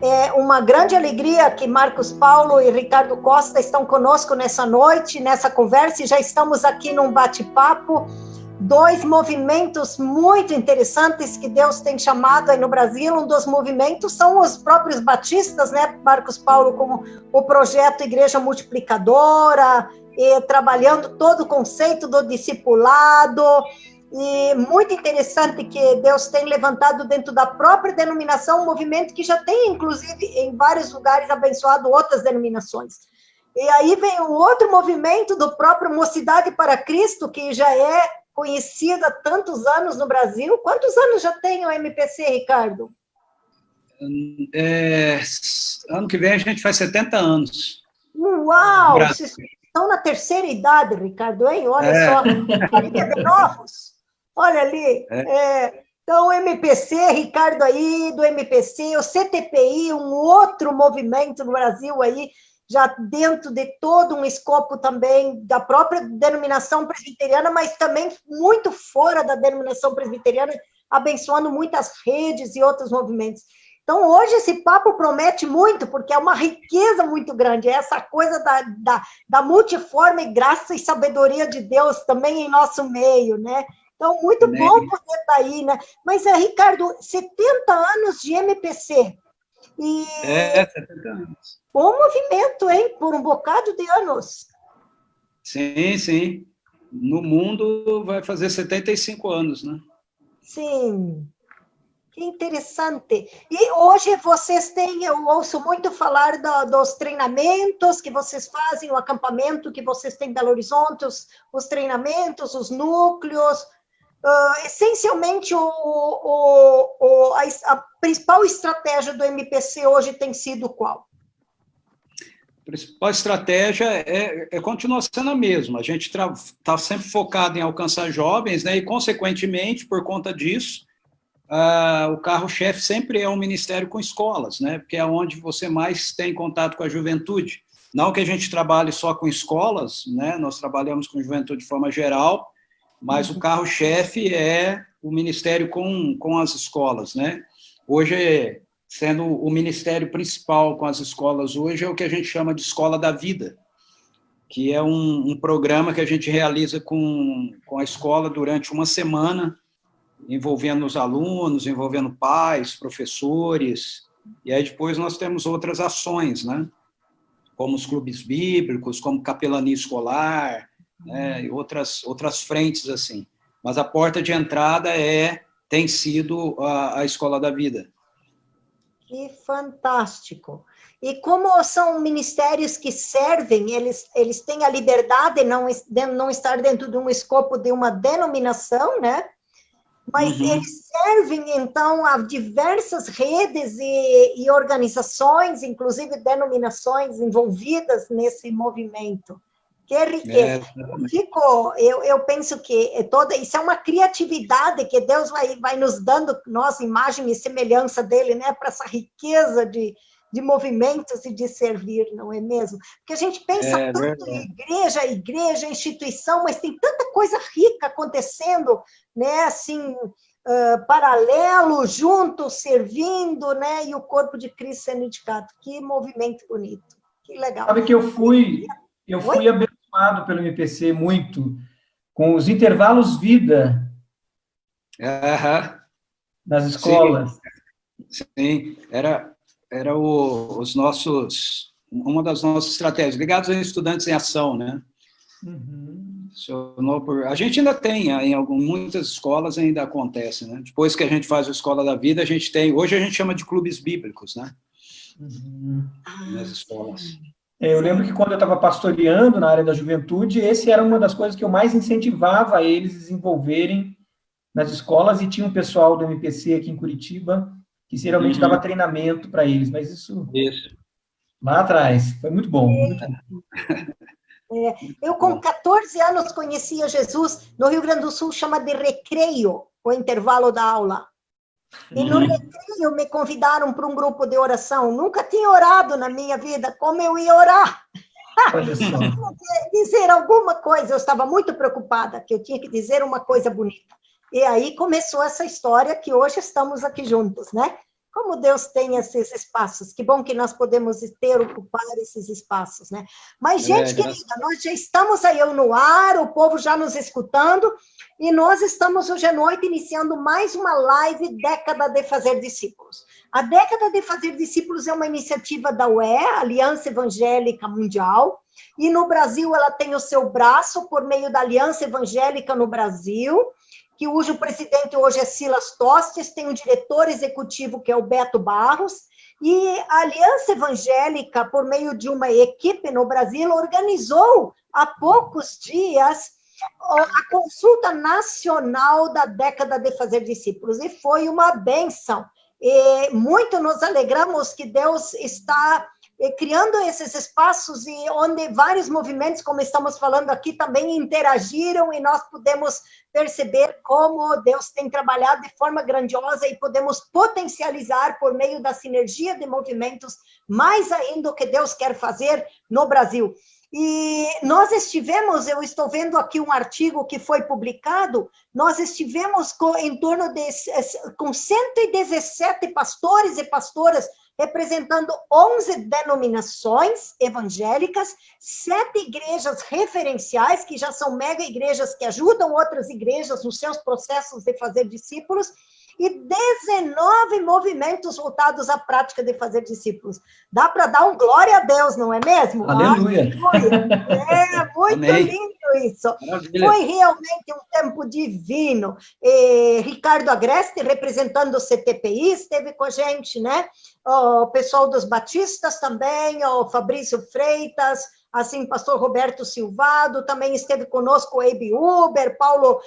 É uma grande alegria que Marcos Paulo e Ricardo Costa estão conosco nessa noite, nessa conversa, e já estamos aqui num bate-papo. Dois movimentos muito interessantes que Deus tem chamado aí no Brasil. Um dos movimentos são os próprios batistas, né, Marcos Paulo, como o projeto Igreja Multiplicadora, e trabalhando todo o conceito do discipulado. E muito interessante que Deus tem levantado dentro da própria denominação um movimento que já tem, inclusive, em vários lugares abençoado outras denominações. E aí vem um outro movimento do próprio Mocidade para Cristo, que já é conhecido há tantos anos no Brasil. Quantos anos já tem o MPC, Ricardo? Ano que vem a gente faz 70 anos. Uau! Vocês estão na terceira idade, Ricardo, hein? Olha só, família de novos. Olha ali, então o MPC, Ricardo aí do MPC, o CTPI, um outro movimento no Brasil aí, já dentro de todo um escopo também da própria denominação presbiteriana, mas também muito fora da denominação presbiteriana, abençoando muitas redes e outros movimentos. Então, hoje esse papo promete muito, porque é uma riqueza muito grande, é essa coisa da multiforme graça e sabedoria de Deus também em nosso meio, né? Então, muito bom poder estar aí, né? Mas, Ricardo, 70 anos de MPC. 70 anos. Bom movimento, hein? Por um bocado de anos. Sim, sim. No mundo vai fazer 75 anos, né? Sim. Que interessante. E hoje vocês têm, eu ouço muito falar dos treinamentos que vocês fazem, o acampamento que vocês têm em Belo Horizonte, os treinamentos, os núcleos. Essencialmente, a principal estratégia do MPC hoje tem sido qual? A principal estratégia continua sendo a mesma. A gente está sempre focado em alcançar jovens, né? E, consequentemente, por conta disso, o carro-chefe sempre é um ministério com escolas, né? Porque é onde você mais tem contato com a juventude. Não que a gente trabalhe só com escolas, né? Nós trabalhamos com juventude de forma geral, mas o carro-chefe é o ministério com as escolas, né? Hoje, sendo o ministério principal com as escolas hoje, é o que a gente chama de Escola da Vida, que é um programa que a gente realiza com a escola durante uma semana, envolvendo os alunos, envolvendo pais, professores, e aí depois nós temos outras ações, né? Como os clubes bíblicos, como capelania escolar, né? E outras frentes, assim. Mas a porta de entrada tem sido a Escola da Vida. Que fantástico! E como são ministérios que servem, eles têm a liberdade de não estar dentro de um escopo de uma denominação, né? Mas eles servem, então, a diversas redes e organizações, inclusive denominações envolvidas nesse movimento. Que riqueza. Eu penso que isso é uma criatividade que Deus vai nos dando, nossa imagem e semelhança dele, né, para essa riqueza de movimentos e de servir, não é mesmo? Porque a gente pensa tanto em igreja, instituição, mas tem tanta coisa rica acontecendo, né, assim, paralelo, junto, servindo, né, e o corpo de Cristo sendo indicado. Que movimento bonito, que legal. Sabe que eu fui abençoado pelo MPC muito, com os intervalos vida das escolas. Sim. Era uma das nossas estratégias, ligados a estudantes em ação, né? A gente ainda tem, muitas escolas ainda acontece, né? Depois que a gente faz a Escola da Vida, hoje a gente chama de clubes bíblicos, né? Nas escolas. Eu lembro que quando eu estava pastoreando na área da juventude, esse era uma das coisas que eu mais incentivava eles a desenvolverem nas escolas, e tinha um pessoal do MPC aqui em Curitiba que geralmente dava treinamento para eles, mas isso lá atrás foi muito bom. Eu, com 14 anos, conhecia Jesus. No Rio Grande do Sul, chama de recreio, o intervalo da aula. E no recreio me convidaram para um grupo de oração. Nunca tinha orado na minha vida. Como eu ia orar? Eu tinha que dizer alguma coisa. Eu estava muito preocupada, que eu tinha que dizer uma coisa bonita. E aí começou essa história que hoje estamos aqui juntos, né? Como Deus tem esses espaços. Que bom que nós podemos ocupar esses espaços, né? Mas, gente querida, nós já estamos aí no ar, o povo já nos escutando, e nós estamos hoje à noite iniciando mais uma live Década de Fazer Discípulos. A Década de Fazer Discípulos é uma iniciativa da UE, Aliança Evangélica Mundial, e no Brasil ela tem o seu braço por meio da Aliança Evangélica no Brasil, cujo presidente hoje é Silas Tostes, tem um diretor executivo que é o Beto Barros, e a Aliança Evangélica, por meio de uma equipe no Brasil, organizou há poucos dias a consulta nacional da Década de Fazer Discípulos, e foi uma bênção. E muito nos alegramos que Deus está criando esses espaços e onde vários movimentos, como estamos falando aqui, também interagiram e nós podemos perceber como Deus tem trabalhado de forma grandiosa e podemos potencializar por meio da sinergia de movimentos mais ainda o que Deus quer fazer no Brasil. E nós estivemos, eu estou vendo aqui um artigo que foi publicado, nós estivemos em torno com 117 pastores e pastoras representando 11 denominações evangélicas, 7 igrejas referenciais, que já são mega igrejas que ajudam outras igrejas nos seus processos de fazer discípulos, e 19 movimentos voltados à prática de fazer discípulos. Dá para dar um glória a Deus, não é mesmo? Aleluia! É muito Amém. lindo isso. Maravilha. Foi realmente um tempo divino. Ricardo Agreste, representando o CTPI, esteve com a gente, né? O pessoal dos Batistas também, o Fabrício Freitas, assim, pastor Roberto Silvado, também esteve conosco o Eibe Uber, Paulo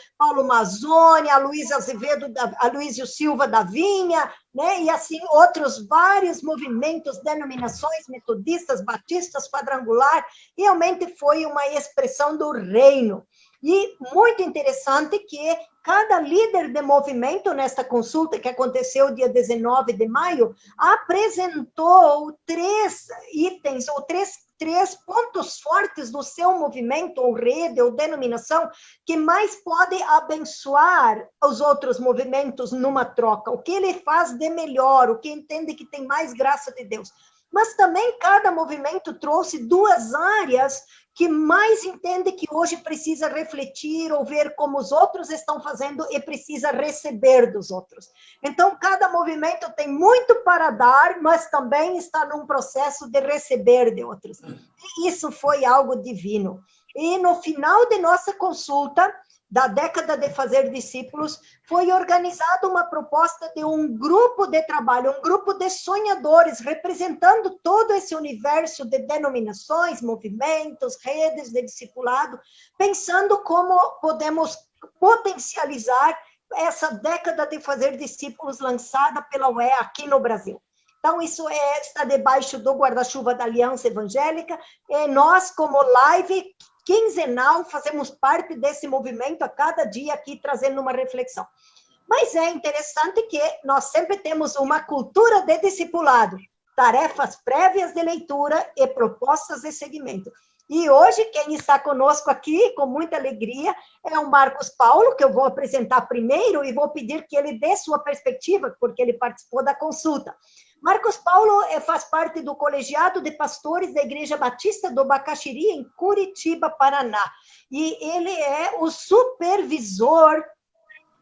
Mazzoni, a Luísa Azevedo, a Luísio Silva da Vinha, né? E assim, outros vários movimentos, denominações, metodistas, batistas, quadrangular, realmente foi uma expressão do reino. E muito interessante que cada líder de movimento, nesta consulta que aconteceu dia 19 de maio, apresentou 3 itens, ou três pontos fortes do seu movimento, ou rede, ou denominação, que mais pode abençoar os outros movimentos numa troca, o que ele faz de melhor, o que entende que tem mais graça de Deus. Mas também cada movimento trouxe 2 áreas que mais entende que hoje precisa refletir ou ver como os outros estão fazendo e precisa receber dos outros. Então, cada movimento tem muito para dar, mas também está num processo de receber de outros. E isso foi algo divino. E no final de nossa consulta, da Década de Fazer Discípulos, foi organizada uma proposta de um grupo de trabalho, um grupo de sonhadores, representando todo esse universo de denominações, movimentos, redes de discipulado, pensando como podemos potencializar essa Década de Fazer Discípulos lançada pela UE aqui no Brasil. Então, isso está debaixo do guarda-chuva da Aliança Evangélica, e nós, como live quinzenal, fazemos parte desse movimento a cada dia aqui, trazendo uma reflexão. Mas é interessante que nós sempre temos uma cultura de discipulado, tarefas prévias de leitura e propostas de seguimento. E hoje, quem está conosco aqui, com muita alegria, é o Marcos Paulo, que eu vou apresentar primeiro e vou pedir que ele dê sua perspectiva, porque ele participou da consulta. Marcos Paulo faz parte do colegiado de pastores da Igreja Batista do Bacaxiri, em Curitiba, Paraná. E ele é o supervisor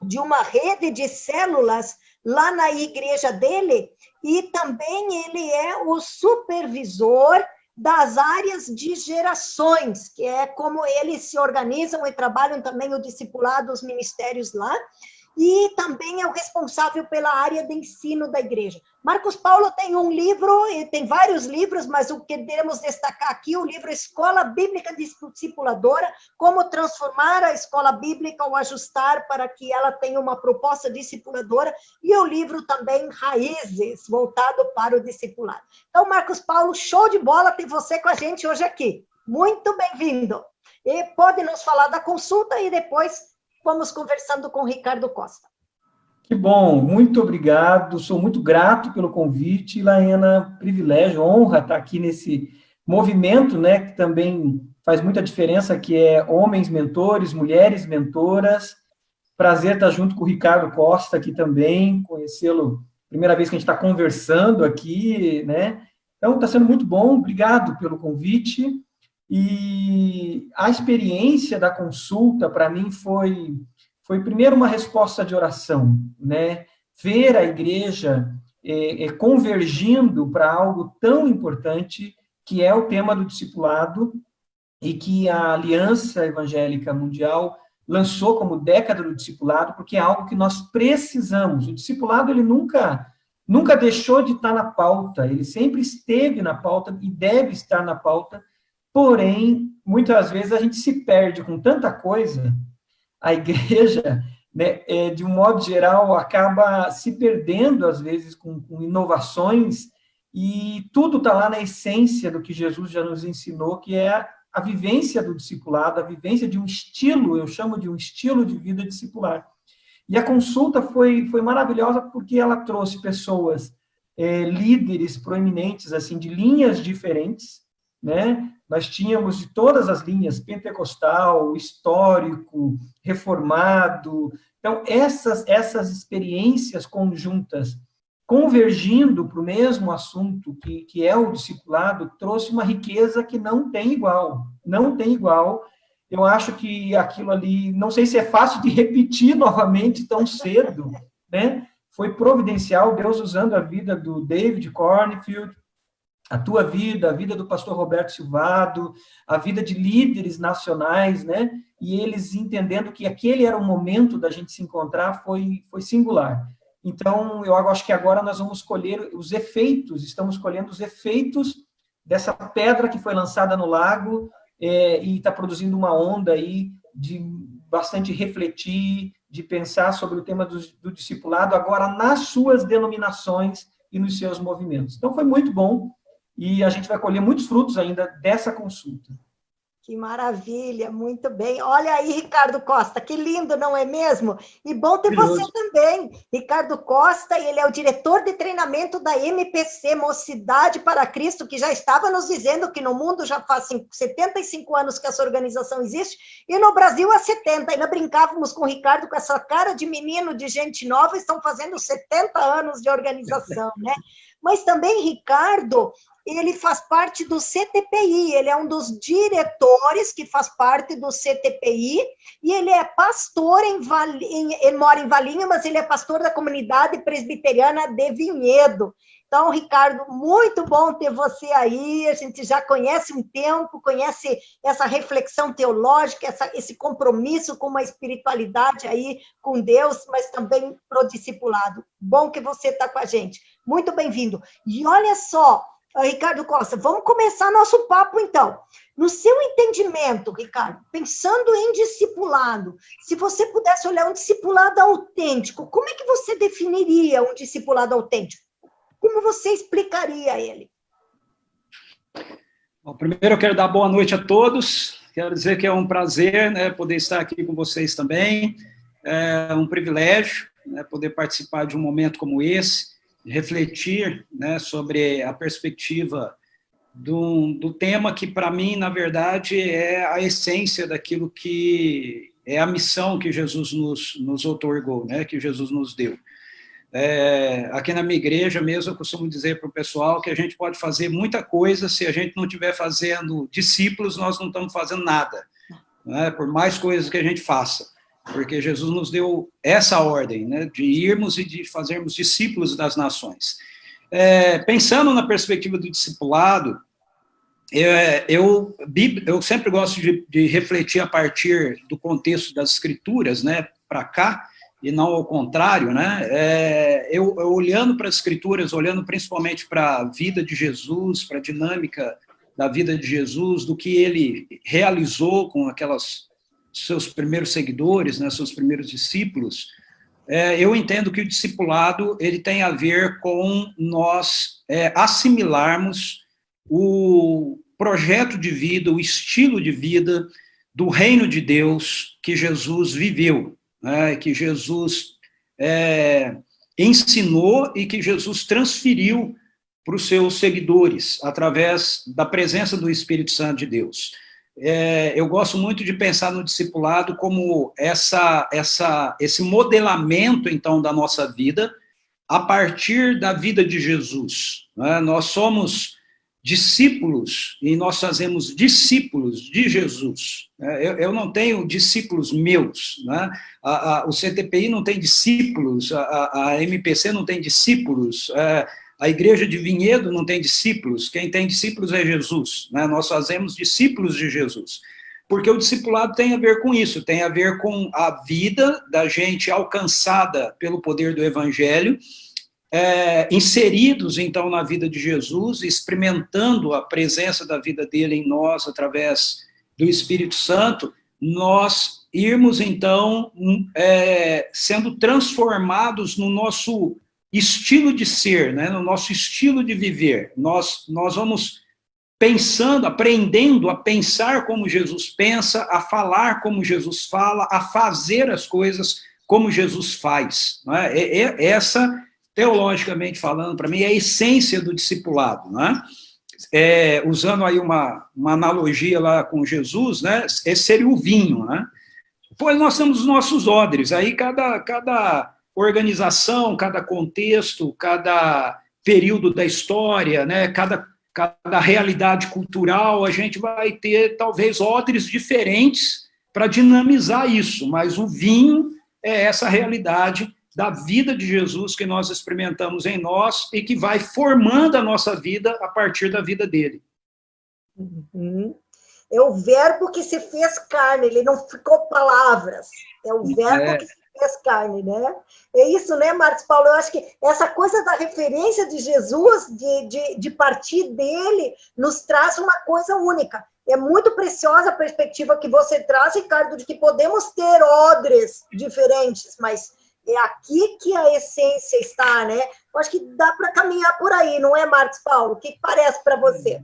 de uma rede de células lá na igreja dele, e também ele é o supervisor das áreas de gerações, que é como eles se organizam e trabalham também o discipulado, os ministérios lá, e também é o responsável pela área de ensino da igreja. Marcos Paulo tem um livro, tem vários livros, mas o que queremos destacar aqui, o livro Escola Bíblica Discipuladora, como transformar a escola bíblica ou ajustar para que ela tenha uma proposta discipuladora, e o livro também Raízes, voltado para o discipulado. Então, Marcos Paulo, show de bola ter você com a gente hoje aqui. Muito bem-vindo. E pode nos falar da consulta e depois vamos conversando com o Ricardo Costa. Que bom, muito obrigado, sou muito grato pelo convite, Laena, privilégio, honra estar aqui nesse movimento, né, que também faz muita diferença, que é homens mentores, mulheres mentoras. Prazer estar junto com o Ricardo Costa aqui também, conhecê-lo primeira vez que a gente está conversando aqui, né? Então, está sendo muito bom, obrigado pelo convite. E a experiência da consulta, para mim, foi primeiro uma resposta de oração, né? Ver a igreja convergindo para algo tão importante, que é o tema do discipulado, e que a Aliança Evangélica Mundial lançou como década do discipulado, porque é algo que nós precisamos. O discipulado, ele nunca deixou de estar na pauta, ele sempre esteve na pauta e deve estar na pauta, porém, muitas vezes a gente se perde com tanta coisa, a igreja, né, de um modo geral, acaba se perdendo, às vezes, com inovações, e tudo está lá na essência do que Jesus já nos ensinou, que é a vivência do discipulado, a vivência de um estilo, eu chamo de um estilo de vida discipular. E a consulta foi maravilhosa porque ela trouxe pessoas, líderes proeminentes, assim, de linhas diferentes, né? Nós tínhamos de todas as linhas, pentecostal, histórico, reformado. Então, essas experiências conjuntas, convergindo para o mesmo assunto, que é o discipulado, trouxe uma riqueza que não tem igual. Não tem igual. Eu acho que aquilo ali, não sei se é fácil de repetir novamente tão cedo, né? Foi providencial, Deus usando a vida do David Cornfield, a tua vida, a vida do pastor Roberto Silvado, a vida de líderes nacionais, né? E eles entendendo que aquele era o momento da gente se encontrar, foi singular. Então, eu acho que agora nós vamos colher os efeitos, estamos colhendo os efeitos dessa pedra que foi lançada no lago, e está produzindo uma onda aí de bastante refletir, de pensar sobre o tema do discipulado, agora nas suas denominações e nos seus movimentos. Então, foi muito bom, e a gente vai colher muitos frutos ainda dessa consulta. Que maravilha, muito bem. Olha aí, Ricardo Costa, que lindo, não é mesmo? E bom ter você também. Ricardo Costa, ele é o diretor de treinamento da MPC, Mocidade para Cristo, que já estava nos dizendo que no mundo já faz 75 anos que essa organização existe, e no Brasil há 70. Ainda brincávamos com o Ricardo com essa cara de menino, de gente nova, estão fazendo 70 anos de organização, né? Mas também, Ricardo, ele faz parte do CTPI, ele é um dos diretores que faz parte do CTPI, e ele é pastor ele mora em Valinho, mas ele é pastor da comunidade presbiteriana de Vinhedo. Então, Ricardo, muito bom ter você aí, a gente já conhece um tempo, conhece essa reflexão teológica, esse compromisso com uma espiritualidade aí com Deus, mas também pro discipulado. Bom que você está com a gente. Muito bem-vindo. E olha só, Ricardo Costa, vamos começar nosso papo, então. No seu entendimento, Ricardo, pensando em discipulado, se você pudesse olhar um discipulado autêntico, como é que você definiria um discipulado autêntico? Como você explicaria ele? Bom, primeiro eu quero dar boa noite a todos, quero dizer que é um prazer, né, poder estar aqui com vocês também, é um privilégio, né, poder participar de um momento como esse, refletir, né, sobre a perspectiva do tema que, para mim, na verdade, é a essência daquilo que é a missão que Jesus nos outorgou, né, que Jesus nos deu. Aqui na minha igreja mesmo, eu costumo dizer para o pessoal que a gente pode fazer muita coisa, se a gente não estiver fazendo discípulos, nós não estamos fazendo nada, né, por mais coisas que a gente faça. Porque Jesus nos deu essa ordem, né, de irmos e de fazermos discípulos das nações. Pensando na perspectiva do discipulado, eu sempre gosto de refletir a partir do contexto das Escrituras, né, para cá, e não ao contrário, né, eu olhando para as Escrituras, olhando principalmente para a vida de Jesus, para a dinâmica da vida de Jesus, do que ele realizou com seus primeiros seguidores, né, seus primeiros discípulos, eu entendo que o discipulado ele tem a ver com nós assimilarmos o projeto de vida, o estilo de vida do reino de Deus que Jesus viveu, né, que Jesus ensinou e que Jesus transferiu para os seus seguidores, através da presença do Espírito Santo de Deus. Eu gosto muito de pensar no discipulado como esse modelamento, então, da nossa vida, a partir da vida de Jesus. Né? Nós somos discípulos e nós fazemos discípulos de Jesus. Eu não tenho discípulos meus, né? O CTPI não tem discípulos, a MPC não tem discípulos, a Igreja de Vinhedo não tem discípulos, quem tem discípulos é Jesus, né? Nós fazemos discípulos de Jesus, porque o discipulado tem a ver com isso, tem a ver com a vida da gente alcançada pelo poder do Evangelho, inseridos, então, na vida de Jesus, experimentando a presença da vida dele em nós, através do Espírito Santo, nós irmos, então, sendo transformados no nosso estilo de ser, né, no nosso estilo de viver. Nós vamos pensando, aprendendo a pensar como Jesus pensa, a falar como Jesus fala, a fazer as coisas como Jesus faz. Não é? Essa, teologicamente falando, para mim, é a essência do discipulado. Não é? Usando aí uma analogia lá com Jesus, né, esse seria o vinho. Né? Pois nós temos os nossos odres, aí cada organização, cada contexto, cada período da história, né, cada realidade cultural, a gente vai ter, talvez, odres diferentes para dinamizar isso, mas o vinho é essa realidade da vida de Jesus que nós experimentamos em nós e que vai formando a nossa vida a partir da vida dele. Uhum. É o verbo que se fez carne, ele não ficou palavras, é o verbo que se fez carne, né? É isso, né, Marcos Paulo? Eu acho que essa coisa da referência de Jesus, de partir dele, nos traz uma coisa única. É muito preciosa a perspectiva que você traz, Ricardo, de que podemos ter odres diferentes, mas é aqui que a essência está, né? Eu acho que dá para caminhar por aí, não é, Marcos Paulo? O que parece para você?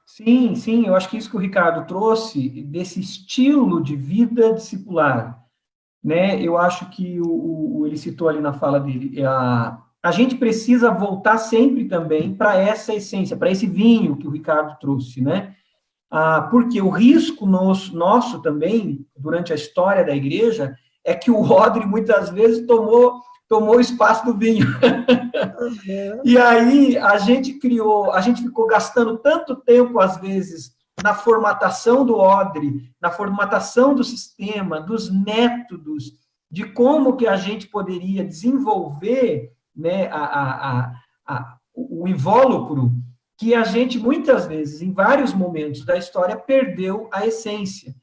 Sim, eu acho que isso que o Ricardo trouxe, desse estilo de vida discipular, né? Eu acho que ele citou ali na fala dele, a gente precisa voltar sempre também para essa essência, para esse vinho que o Ricardo trouxe, né? Porque o risco nosso também, durante a história da igreja, é que o odre muitas vezes tomou o espaço do vinho. Uhum. E aí a gente ficou gastando tanto tempo, às vezes, na formatação do odre, na formatação do sistema, dos métodos, de como que a gente poderia desenvolver, né, o invólucro, que a gente, muitas vezes, em vários momentos da história, perdeu a essência.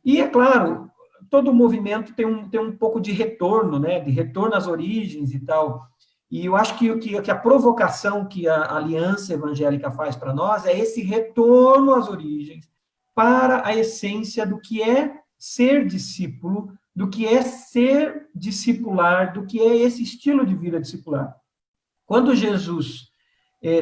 E, é claro, todo movimento tem um pouco de retorno, né, de retorno às origens e tal. E eu acho que a provocação que a Aliança Evangélica faz para nós é esse retorno às origens, para a essência do que é ser discípulo, do que é ser discipular, do que é esse estilo de vida discipular. Quando Jesus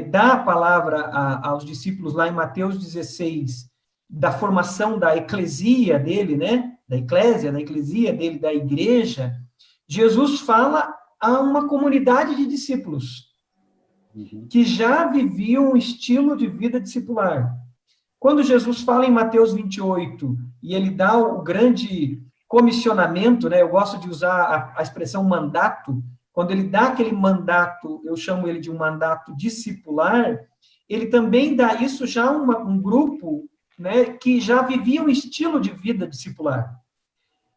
dá a palavra aos discípulos lá em Mateus 16, da formação da eclesia dele, né, da eclesia dele, da igreja, Jesus fala a uma comunidade de discípulos que já viviam um estilo de vida discipular. Quando Jesus fala em Mateus 28, e ele dá o grande comissionamento, né, eu gosto de usar a expressão mandato, quando ele dá aquele mandato, eu chamo ele de um mandato discipular, ele também dá isso já a um grupo, né, que já vivia um estilo de vida discipular.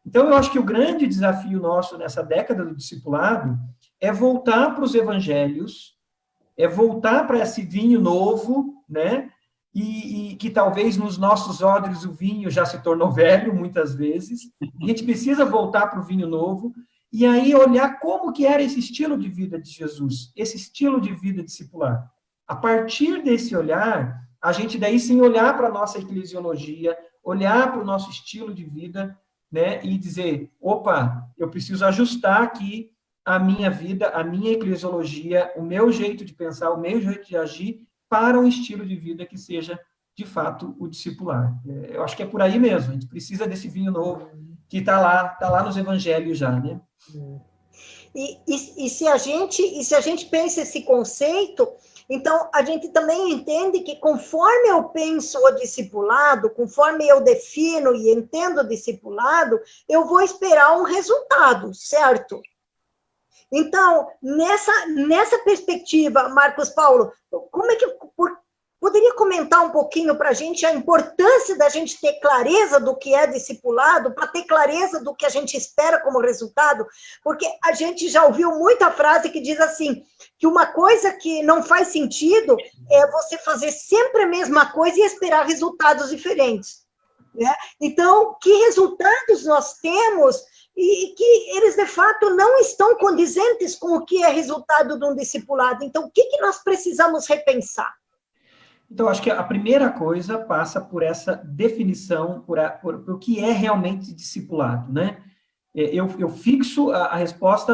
Então, eu acho que o grande desafio nosso nessa década do discipulado é voltar para os evangelhos, é voltar para esse vinho novo, né? E que talvez nos nossos odres o vinho já se tornou velho, muitas vezes. A gente precisa voltar para o vinho novo e aí olhar como que era esse estilo de vida de Jesus, esse estilo de vida discipular. A partir desse olhar, a gente daí sim olhar para a nossa eclesiologia, olhar para o nosso estilo de vida, né, e dizer, opa, eu preciso ajustar aqui a minha vida, a minha eclesiologia, o meu jeito de pensar, o meu jeito de agir, para um estilo de vida que seja, de fato, o discipular. Eu acho que é por aí mesmo, a gente precisa desse vinho novo, que está lá nos evangelhos já, né? E se a gente pensa esse conceito, então a gente também entende que conforme eu penso o discipulado, conforme eu defino e entendo o discipulado, eu vou esperar um resultado, certo? Então, nessa perspectiva, Marcos Paulo, como é que poderia comentar um pouquinho para a gente a importância da gente ter clareza do que é discipulado, para ter clareza do que a gente espera como resultado? Porque a gente já ouviu muita frase que diz assim, que uma coisa que não faz sentido é você fazer sempre a mesma coisa e esperar resultados diferentes, né? Então, que resultados nós temos e que eles, de fato, não estão condizentes com o que é resultado de um discipulado? Então, o que nós precisamos repensar? Então, acho que a primeira coisa passa por essa definição, por o que é realmente discipulado, né? Eu fixo a resposta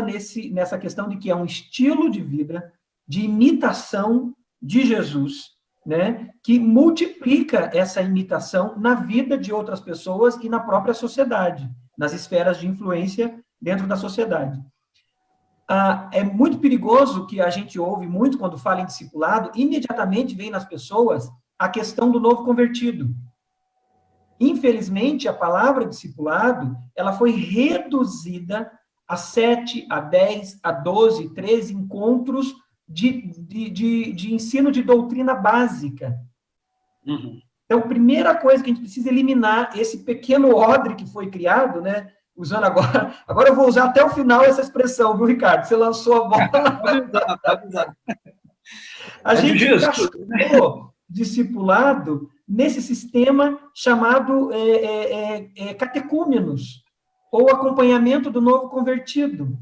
nessa questão de que é um estilo de vida, de imitação de Jesus, né? Que multiplica essa imitação na vida de outras pessoas e na própria sociedade, nas esferas de influência dentro da sociedade. É muito perigoso que a gente ouve muito quando fala em discipulado, imediatamente vem nas pessoas a questão do novo convertido. Infelizmente, a palavra discipulado, ela foi reduzida a 7, a 10, a 12, 13 encontros de ensino de doutrina básica. Uhum. Então, primeira coisa que a gente precisa eliminar, esse pequeno odre que foi criado, né? Usando agora eu vou usar até o final essa expressão, viu, Ricardo? Você lançou a bola. Pode usar. A gente encaixou discipulado nesse sistema chamado catecúmenos, ou acompanhamento do novo convertido.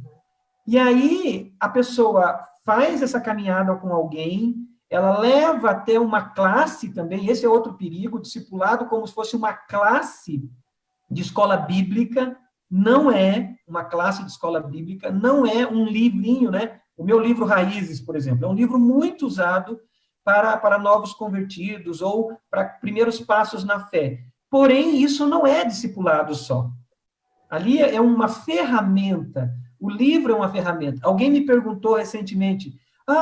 E aí, a pessoa faz essa caminhada com alguém, ela leva até uma classe também, esse é outro perigo, discipulado como se fosse uma classe de escola bíblica, não é uma classe de escola bíblica, não é um livrinho, né? O meu livro Raízes, por exemplo, é um livro muito usado para novos convertidos ou para primeiros passos na fé. Porém, isso não é discipulado só. Ali é uma ferramenta, o livro é uma ferramenta. Alguém me perguntou recentemente,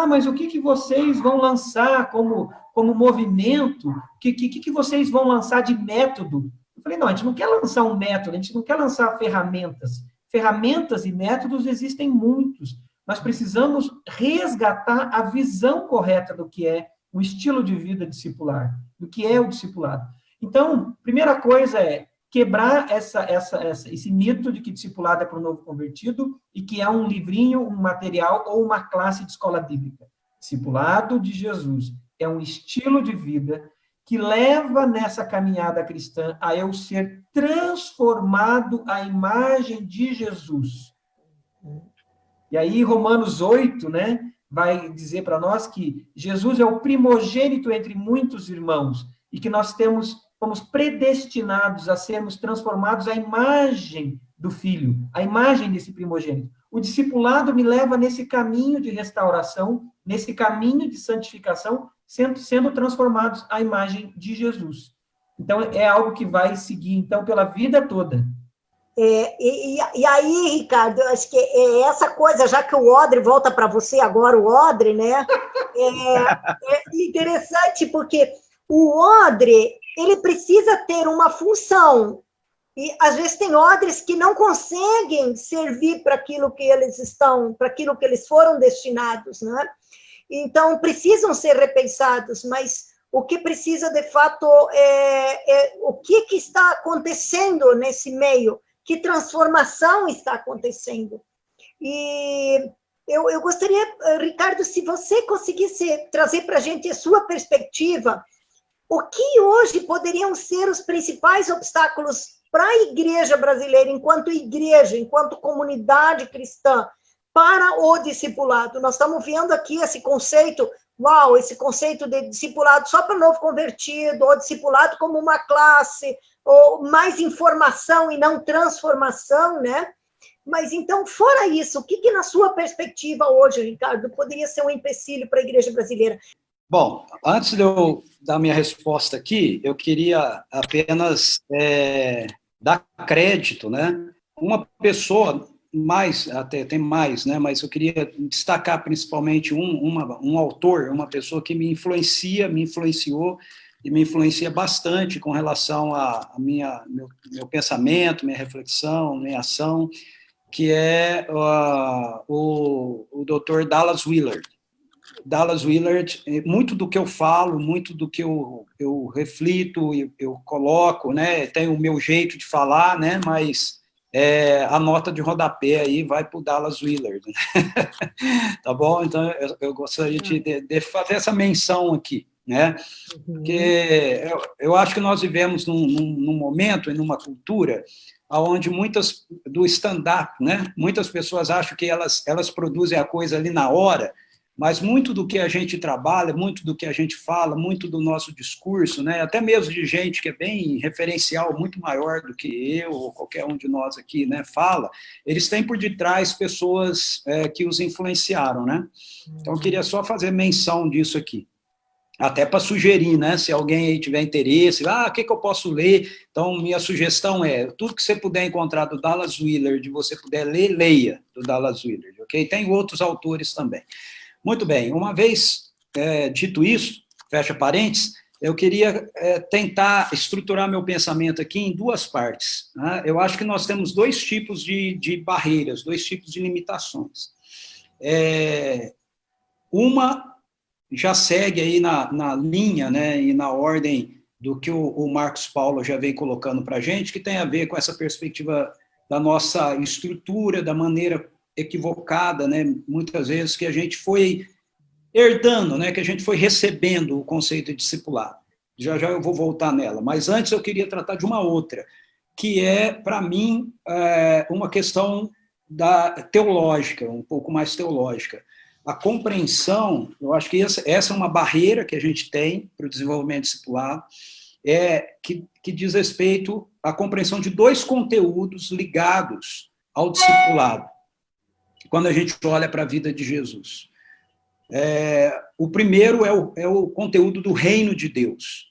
mas o que vocês vão lançar como movimento? O que vocês vão lançar de método? Eu falei, não, a gente não quer lançar um método, a gente não quer lançar ferramentas. Ferramentas e métodos existem muitos. Nós precisamos resgatar a visão correta do que é o estilo de vida discipular, do que é o discipulado. Então, primeira coisa é quebrar esse mito de que discipulado é para o novo convertido e que é um livrinho, um material ou uma classe de escola bíblica. Discipulado de Jesus é um estilo de vida que leva nessa caminhada cristã a eu ser transformado à imagem de Jesus. E aí, Romanos 8, né, vai dizer para nós que Jesus é o primogênito entre muitos irmãos e que nós fomos predestinados a sermos transformados à imagem do Filho, à imagem desse primogênito. O discipulado me leva nesse caminho de restauração, nesse caminho de santificação, sendo transformados à imagem de Jesus. Então, é algo que vai seguir, então, pela vida toda. E aí, Ricardo, eu acho que essa coisa, já que o odre volta para você agora, o odre, né? É interessante, porque o odre, ele precisa ter uma função. E, às vezes, tem odres que não conseguem servir para aquilo que eles estão, para aquilo que eles foram destinados, né? Então, precisam ser repensados, mas o que precisa, de fato, o que está acontecendo nesse meio? Que transformação está acontecendo? E eu gostaria, Ricardo, se você conseguisse trazer para a gente a sua perspectiva, o que hoje poderiam ser os principais obstáculos para a igreja brasileira, enquanto comunidade cristã, para o discipulado? Nós estamos vendo aqui esse conceito, esse conceito de discipulado só para novo convertido, ou discipulado como uma classe, ou mais informação e não transformação, né? Mas, então, fora isso, o que na sua perspectiva hoje, Ricardo, poderia ser um empecilho para a igreja brasileira? Bom, antes de eu dar minha resposta aqui, eu queria apenas dar crédito, né? Uma pessoa, até tem mais, né? Mas eu queria destacar principalmente um autor, uma pessoa que me influenciou e me influencia bastante com relação a meu pensamento, minha reflexão, minha ação, que é o Dr. Dallas Willard. Dallas Willard, muito do que eu falo, muito do que eu reflito, eu coloco, né? Tem o meu jeito de falar, né? Mas a nota de rodapé aí vai para o Dallas Willard. Tá bom? Então, eu gostaria de fazer essa menção aqui, né? Porque eu acho que nós vivemos num momento e numa cultura onde muitas, do stand-up, né? Muitas pessoas acham que elas produzem a coisa ali na hora, mas muito do que a gente trabalha, muito do que a gente fala, muito do nosso discurso, né? Até mesmo de gente que é bem referencial, muito maior do que eu ou qualquer um de nós aqui, né, fala, eles têm por detrás pessoas que os influenciaram, né? Então, eu queria só fazer menção disso aqui. Até para sugerir, né? Se alguém aí tiver interesse, o que eu posso ler? Então, minha sugestão é, tudo que você puder encontrar do Dallas Willard, você puder ler, leia do Dallas Willard, ok? Tem outros autores também. Muito bem, uma vez dito isso, fecha parênteses, eu queria tentar estruturar meu pensamento aqui em duas partes. Né? Eu acho que nós temos dois tipos de barreiras, dois tipos de limitações. Uma já segue aí na linha, né, e na ordem do que o Marcos Paulo já vem colocando para a gente, que tem a ver com essa perspectiva da nossa estrutura, da maneira equivocada, né, muitas vezes, que a gente foi herdando, né, que a gente foi recebendo o conceito de discipulado. Já eu vou voltar nela, mas antes eu queria tratar de uma outra, que para mim, uma questão teológica, um pouco mais teológica. A compreensão, eu acho que essa é uma barreira que a gente tem para o desenvolvimento discipulado, que diz respeito à compreensão de dois conteúdos ligados ao discipulado, quando a gente olha para a vida de Jesus. O primeiro é o conteúdo do reino de Deus.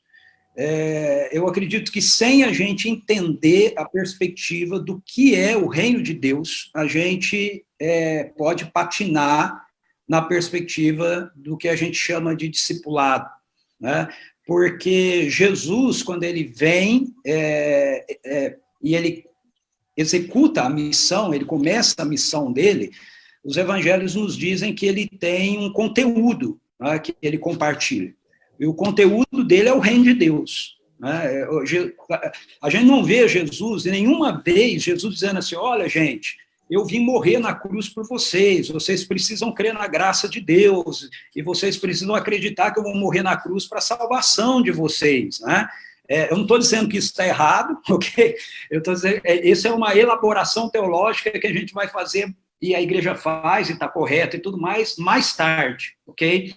Eu acredito que sem a gente entender a perspectiva do que é o reino de Deus, a gente pode patinar na perspectiva do que a gente chama de discipulado, né? Porque Jesus, quando ele vem e ele executa a missão, ele começa a missão dele, os evangelhos nos dizem que ele tem um conteúdo, né, que ele compartilha. E o conteúdo dele é o reino de Deus. Né? A gente não vê Jesus, nenhuma vez, Jesus dizendo assim, olha, gente, eu vim morrer na cruz por vocês precisam crer na graça de Deus, e vocês precisam acreditar que eu vou morrer na cruz para a salvação de vocês, né? Eu não estou dizendo que isso está errado, ok? Eu estou dizendo, isso é uma elaboração teológica que a gente vai fazer, e a igreja faz, e está correta e tudo mais tarde, ok?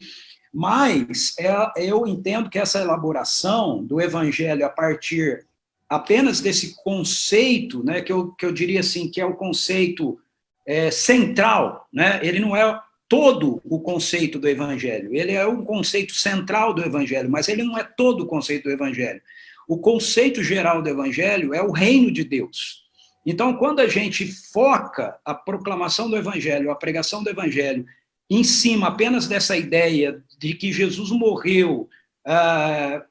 Mas eu entendo que essa elaboração do evangelho a partir apenas desse conceito, né, que eu diria assim, que é o conceito central, né, ele não é todo o conceito do evangelho, ele é um conceito central do evangelho, mas ele não é todo o conceito do evangelho. O conceito geral do evangelho é o reino de Deus. Então, quando a gente foca a proclamação do evangelho, a pregação do evangelho, em cima apenas dessa ideia de que Jesus morreu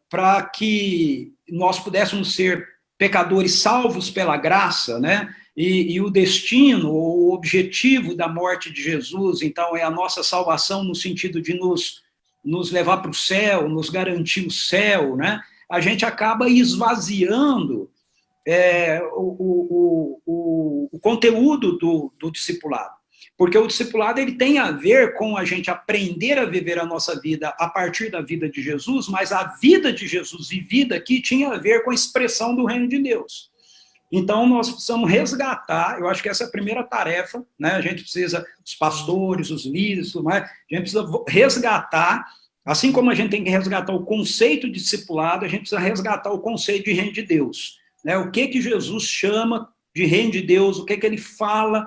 para que nós pudéssemos ser pecadores salvos pela graça, né? E o destino, o objetivo da morte de Jesus, então, é a nossa salvação no sentido de nos levar para o céu, nos garantir o céu, né? A gente acaba esvaziando o conteúdo do discipulado. Porque o discipulado ele tem a ver com a gente aprender a viver a nossa vida a partir da vida de Jesus, mas a vida de Jesus vivida aqui tinha a ver com a expressão do reino de Deus. Então, nós precisamos resgatar, eu acho que essa é a primeira tarefa, né? A gente precisa, os pastores, os líderes, tudo mais, a gente precisa resgatar, assim como a gente tem que resgatar o conceito de discipulado, a gente precisa resgatar o conceito de reino de Deus. Né? O que Jesus chama de reino de Deus, o que ele fala,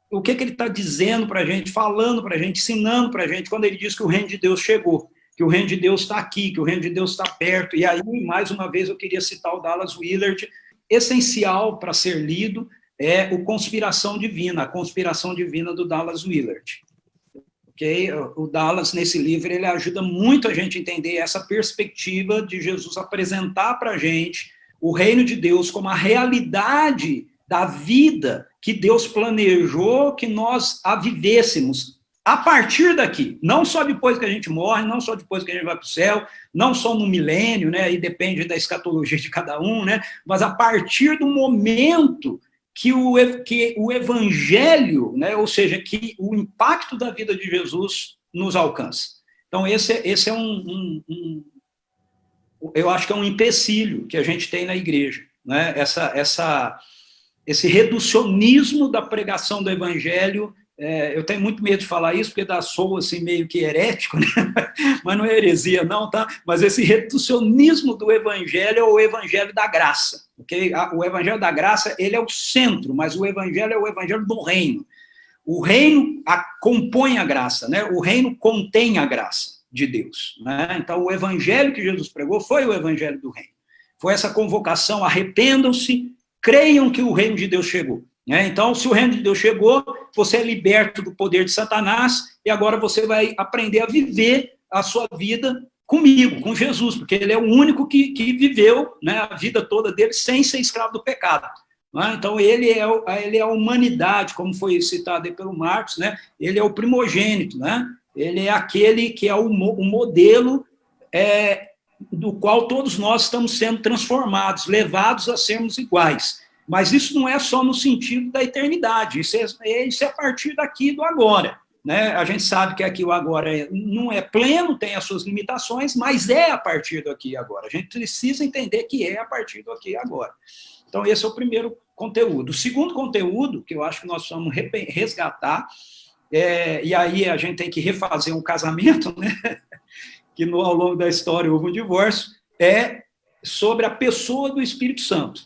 o que ele está dizendo para a gente, falando para a gente, ensinando para a gente, quando ele diz que o reino de Deus chegou, que o reino de Deus está aqui, que o reino de Deus está perto. E aí, mais uma vez, eu queria citar o Dallas Willard. Essencial para ser lido é o Conspiração Divina, a Conspiração Divina do Dallas Willard. Okay? O Dallas, nesse livro, ele ajuda muito a gente a entender essa perspectiva de Jesus apresentar para a gente o reino de Deus como a realidade da vida que Deus planejou que nós a vivêssemos a partir daqui, não só depois que a gente morre, não só depois que a gente vai para o céu, não só no milênio, né, e depende da escatologia de cada um, né, mas a partir do momento que o evangelho, né, ou seja, que o impacto da vida de Jesus nos alcança. Então, esse é eu acho que é um empecilho que a gente tem na igreja, né, esse reducionismo da pregação do evangelho. Eu tenho muito medo de falar isso, porque sou assim, meio que herético, né? Mas não é heresia não, tá? Mas esse reducionismo do evangelho é o evangelho da graça, okay? O evangelho da graça, ele é o centro, mas o evangelho é o evangelho do reino. O reino compõe a graça, né? O reino contém a graça de Deus, né? Então, o evangelho que Jesus pregou foi o evangelho do reino. Foi essa convocação: arrependam-se, creiam que o reino de Deus chegou. Então, se o reino de Deus chegou, você é liberto do poder de Satanás, e agora você vai aprender a viver a sua vida comigo, com Jesus, porque ele é o único que viveu, né, a vida toda dele sem ser escravo do pecado. Então, ele é a humanidade, como foi citado aí pelo Marcos, né? Ele é o primogênito, né? Ele é aquele que é o modelo do qual todos nós estamos sendo transformados, levados a sermos iguais. Mas isso não é só no sentido da eternidade, isso é a partir daqui do agora, né? A gente sabe que aqui o agora não é pleno, tem as suas limitações, mas é a partir do aqui e agora. A gente precisa entender que é a partir do aqui e agora. Então, esse é o primeiro conteúdo. O segundo conteúdo, que eu acho que nós vamos resgatar, e aí a gente tem que refazer um casamento, né? Que ao longo da história houve um divórcio, é sobre a pessoa do Espírito Santo.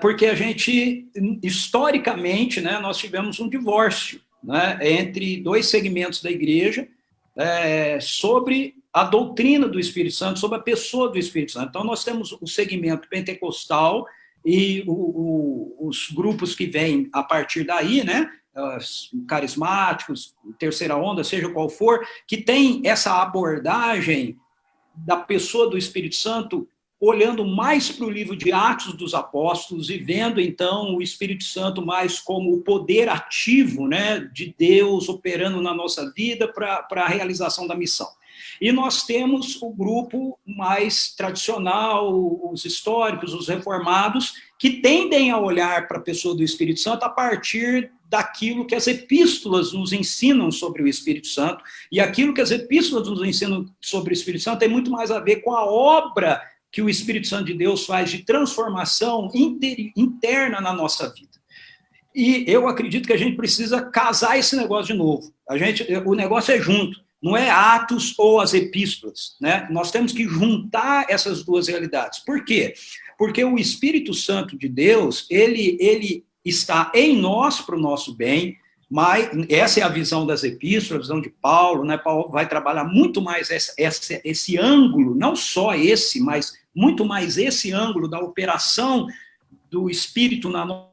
Porque a gente, historicamente, né, nós tivemos um divórcio, né, entre dois segmentos da igreja sobre a doutrina do Espírito Santo, sobre a pessoa do Espírito Santo. Então, nós temos o segmento pentecostal e os grupos que vêm a partir daí, né, carismáticos, terceira onda, seja qual for, que tem essa abordagem da pessoa do Espírito Santo olhando mais para o livro de Atos dos Apóstolos e vendo, então, o Espírito Santo mais como o poder ativo, né, de Deus operando na nossa vida para a realização da missão. E nós temos o grupo mais tradicional, os históricos, os reformados, que tendem a olhar para a pessoa do Espírito Santo a partir daquilo que as epístolas nos ensinam sobre o Espírito Santo, e aquilo que as epístolas nos ensinam sobre o Espírito Santo tem muito mais a ver com a obra que o Espírito Santo de Deus faz de transformação interna na nossa vida. E eu acredito que a gente precisa casar esse negócio de novo. O negócio é junto, não é Atos ou as epístolas, né? Nós temos que juntar essas duas realidades. Por quê? Porque o Espírito Santo de Deus, ele está em nós para o nosso bem, mas essa é a visão das epístolas, a visão de Paulo, né? Paulo vai trabalhar muito mais esse ângulo, não só esse, mas muito mais esse ângulo da operação do Espírito na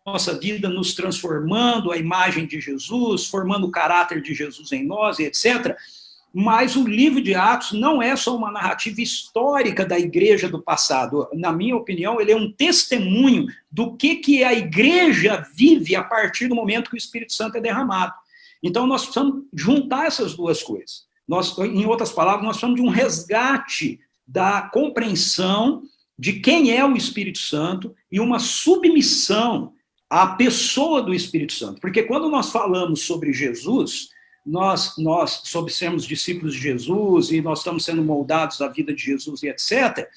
nossa vida, nos transformando a imagem de Jesus, formando o caráter de Jesus em nós, e etc. Mas o livro de Atos não é só uma narrativa histórica da igreja do passado. Na minha opinião, ele é um testemunho do que a igreja vive a partir do momento que o Espírito Santo é derramado. Então, nós precisamos juntar essas duas coisas. Em outras palavras, nós precisamos de um resgate da compreensão de quem é o Espírito Santo e uma submissão à pessoa do Espírito Santo. Porque quando nós falamos sobre Jesus, nós sobre sermos discípulos de Jesus e nós estamos sendo moldados à vida de Jesus e etc.,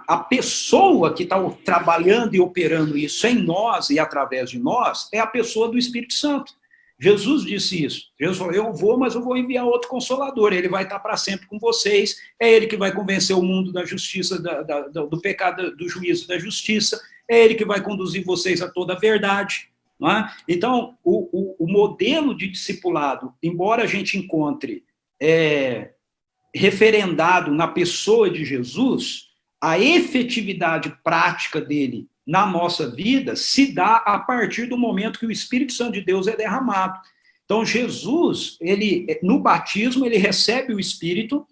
a pessoa que está trabalhando e operando isso em nós e através de nós é a pessoa do Espírito Santo. Jesus disse isso. Jesus falou, eu vou, mas eu vou enviar outro Consolador, ele vai estar para sempre com vocês, é ele que vai convencer o mundo da justiça, do pecado, do juízo da justiça, é ele que vai conduzir vocês a toda a verdade. Não é? Então, o modelo de discipulado, embora a gente encontre referendado na pessoa de Jesus, a efetividade prática dele na nossa vida se dá a partir do momento que o Espírito Santo de Deus é derramado. Então, Jesus, no batismo, ele recebe o Espírito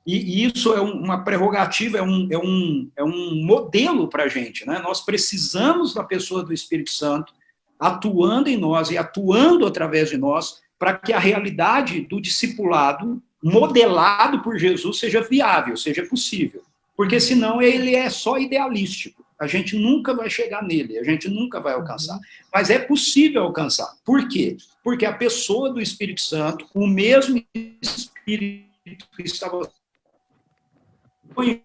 E isso é uma prerrogativa, é um modelo para a gente, né? Nós precisamos da pessoa do Espírito Santo atuando em nós e atuando através de nós para que a realidade do discipulado modelado por Jesus seja viável, seja possível. Porque senão ele é só idealístico. A gente nunca vai chegar nele, a gente nunca vai alcançar. Mas é possível alcançar. Por quê? Porque a pessoa do Espírito Santo, o mesmo Espírito que estava em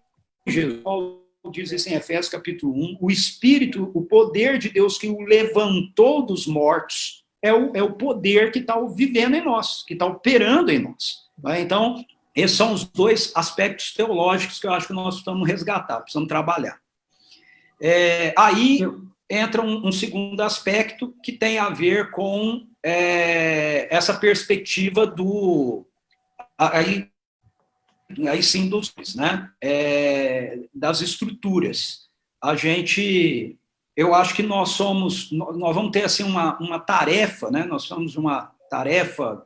Jesus, Paulo diz isso em Efésios capítulo 1, o Espírito, o poder de Deus que o levantou dos mortos, é o poder que está vivendo em nós, que está operando em nós. Então, esses são os dois aspectos teológicos que eu acho que nós precisamos resgatar, precisamos trabalhar. Aí entra um segundo aspecto que tem a ver com essa perspectiva do... Aí sim, né? Das estruturas. Eu acho que nós vamos ter assim uma tarefa, né? Nós somos uma tarefa,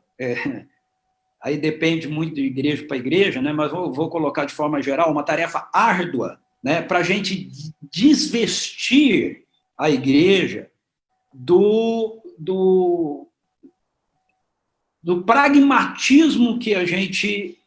aí depende muito de igreja para igreja, né? Mas vou colocar de forma geral, uma tarefa árdua, né? Para a gente desvestir a igreja do pragmatismo que a gente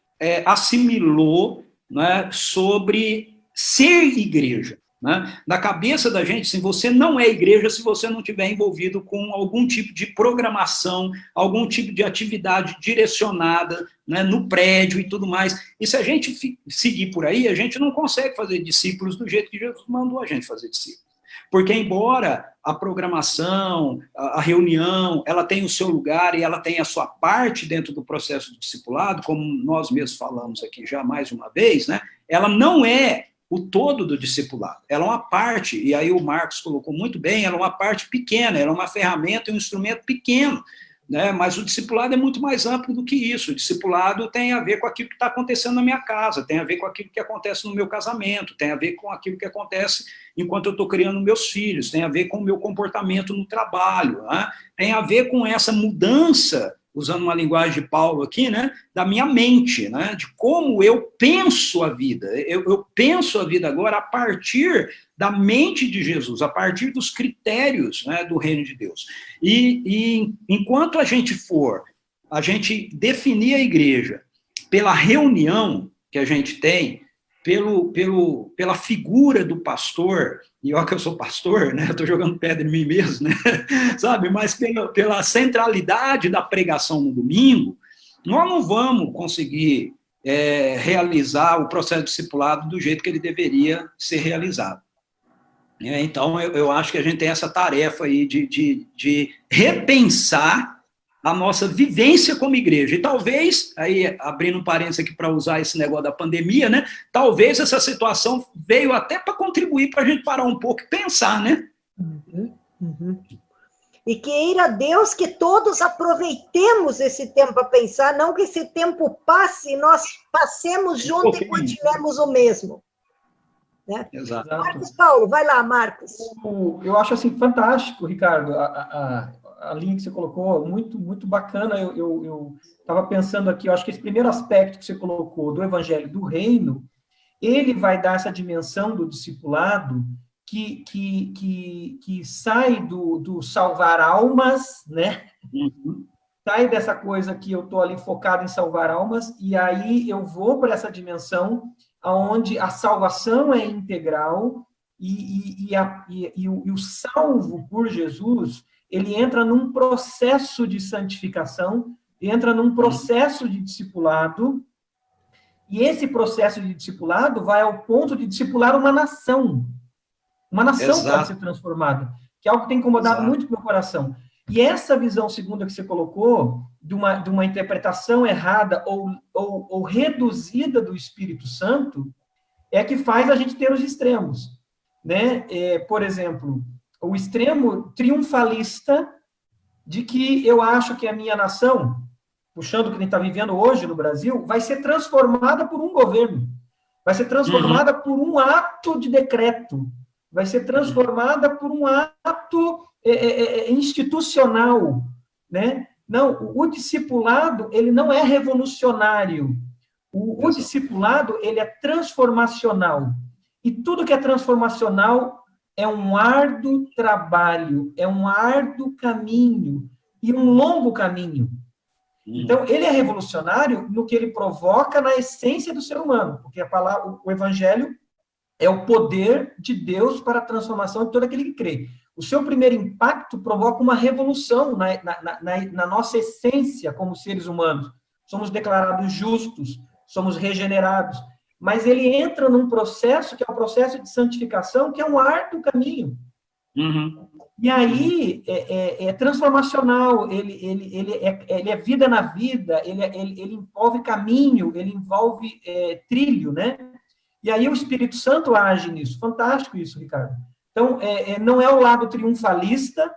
assimilou, né, sobre ser igreja. Né? Na cabeça da gente, assim, você não é igreja se você não estiver envolvido com algum tipo de programação, algum tipo de atividade direcionada, né, no prédio e tudo mais. E se a gente seguir por aí, a gente não consegue fazer discípulos do jeito que Jesus mandou a gente fazer discípulos. Porque, embora a programação, a reunião, ela tem o seu lugar e ela tem a sua parte dentro do processo de discipulado, como nós mesmos falamos aqui já mais de uma vez, né? Ela não é o todo do discipulado, ela é uma parte, e aí o Marcos colocou muito bem, ela é uma parte pequena, ela é uma ferramenta e um instrumento pequeno, né? Mas o discipulado é muito mais amplo do que isso. O discipulado tem a ver com aquilo que está acontecendo na minha casa, tem a ver com aquilo que acontece no meu casamento, tem a ver com aquilo que acontece enquanto eu estou criando meus filhos, tem a ver com o meu comportamento no trabalho, né? Tem a ver com essa mudança, usando uma linguagem de Paulo aqui, né, da minha mente, né, de como eu penso a vida. Eu penso a vida agora a partir da mente de Jesus, a partir dos critérios, né, do reino de Deus. E enquanto a gente definir a igreja pela reunião que a gente tem, pela figura do pastor, e olha que eu sou pastor, né? Eu estou jogando pedra em mim mesmo, né? Sabe? Mas pela centralidade da pregação no domingo, nós não vamos conseguir realizar o processo discipulado do jeito que ele deveria ser realizado. Então, eu acho que a gente tem essa tarefa aí de repensar a nossa vivência como igreja. E talvez, aí abrindo um parênteses aqui para usar esse negócio da pandemia, né? Talvez essa situação veio até para contribuir para a gente parar um pouco e pensar, né? E queira Deus que todos aproveitemos esse tempo para pensar, não que esse tempo passe e nós passemos junto e continuemos o mesmo. Né? Exato. Marcos Paulo, vai lá, Marcos. Eu acho assim fantástico, Ricardo, a linha que você colocou, muito, muito bacana. Eu estava pensando aqui, eu acho que esse primeiro aspecto que você colocou do evangelho do reino, ele vai dar essa dimensão do discipulado que sai do salvar almas, né? Sai dessa coisa que eu estou ali focado em salvar almas, e aí eu vou para essa dimensão onde a salvação é integral e o salvo por Jesus, ele entra num processo de santificação, entra num processo de discipulado, e esse processo de discipulado vai ao ponto de discipular uma nação. Uma nação pode ser transformada, que é algo que tem incomodado muito o meu coração. E essa visão segunda que você colocou, de uma interpretação errada ou reduzida do Espírito Santo, é que faz a gente ter os extremos. Né? Por exemplo, o extremo triunfalista de que eu acho que a minha nação, puxando o que a gente está vivendo hoje no Brasil, vai ser transformada por um governo, vai ser transformada por um ato de decreto, vai ser transformada por um ato institucional, né? Não, o discipulado, ele não é revolucionário. O discipulado, ele é transformacional. E tudo que é transformacional é um árduo trabalho, é um árduo caminho e um longo caminho. Então, ele é revolucionário no que ele provoca na essência do ser humano, porque a palavra, o evangelho é o poder de Deus para a transformação de todo aquele que crê. O seu primeiro impacto provoca uma revolução na nossa essência como seres humanos. Somos declarados justos, somos regenerados, mas ele entra num processo que é o processo de santificação, que é um árduo caminho. E aí é transformacional, ele é vida na vida, ele envolve caminho, ele envolve trilho, né? E aí o Espírito Santo age nisso. Fantástico isso, Ricardo. Então, não é o lado triunfalista,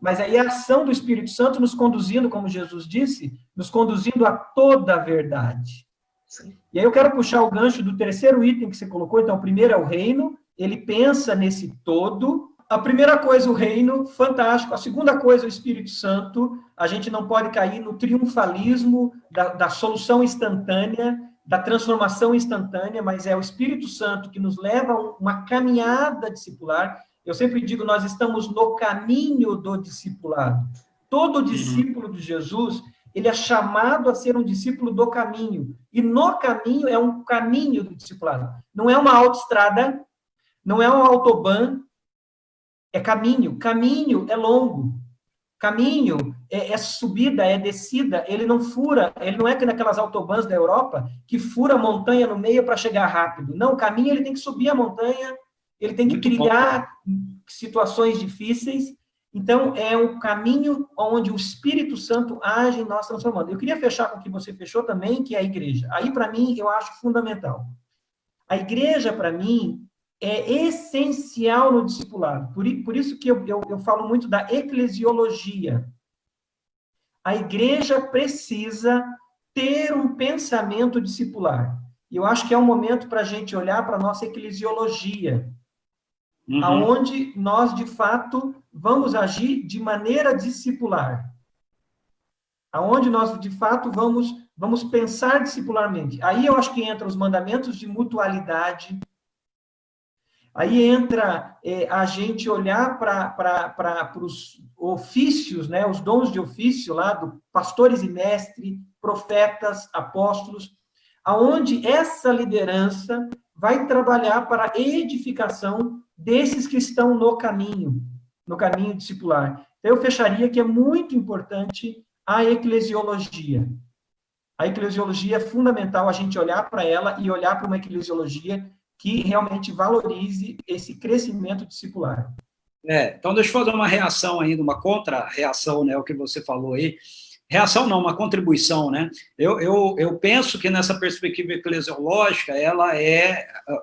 mas aí a ação do Espírito Santo nos conduzindo, como Jesus disse, nos conduzindo a toda a verdade. Sim. E aí eu quero puxar o gancho do terceiro item que você colocou. Então, o primeiro é o reino, ele pensa nesse todo. A primeira coisa, o reino, fantástico. A segunda coisa, o Espírito Santo. A gente não pode cair no triunfalismo da solução instantânea, da transformação instantânea, mas é o Espírito Santo que nos leva a uma caminhada discipular. Eu sempre digo, nós estamos no caminho do discipulado. Todo discípulo de Jesus, ele é chamado a ser um discípulo do caminho. E no caminho é um caminho do discipulado. Não é uma autoestrada, não é um autobahn, é caminho. Caminho é longo. Caminho é subida, é descida. Ele não fura, ele não é que naquelas autobahns da Europa que fura a montanha no meio para chegar rápido. Não, o caminho ele tem que subir a montanha, ele tem que trilhar situações difíceis. Então, é um caminho onde o Espírito Santo age em nós transformando. Eu queria fechar com o que você fechou também, que é a igreja. Aí, para mim, eu acho fundamental. A igreja, para mim, é essencial no discipulado. Por isso que eu falo muito da eclesiologia. A igreja precisa ter um pensamento discipular. E eu acho que é um momento para a gente olhar para a nossa eclesiologia, aonde nós, de fato, vamos agir de maneira discipular. Aonde nós, de fato, vamos pensar discipularmente. Aí eu acho que entram os mandamentos de mutualidade. Aí entra a gente olhar para os ofícios, né, os dons de ofício lá, do pastores e mestres, profetas, apóstolos, aonde essa liderança vai trabalhar para a edificação desses que estão no caminho discipular. Então, eu fecharia que é muito importante a eclesiologia. A eclesiologia é fundamental a gente olhar para ela e olhar para uma eclesiologia que realmente valorize esse crescimento discipular. Então deixa eu fazer uma reação ainda, uma contra-reação, né, o que você falou aí. Reação não, uma contribuição, né? Eu penso que nessa perspectiva eclesiológica, ela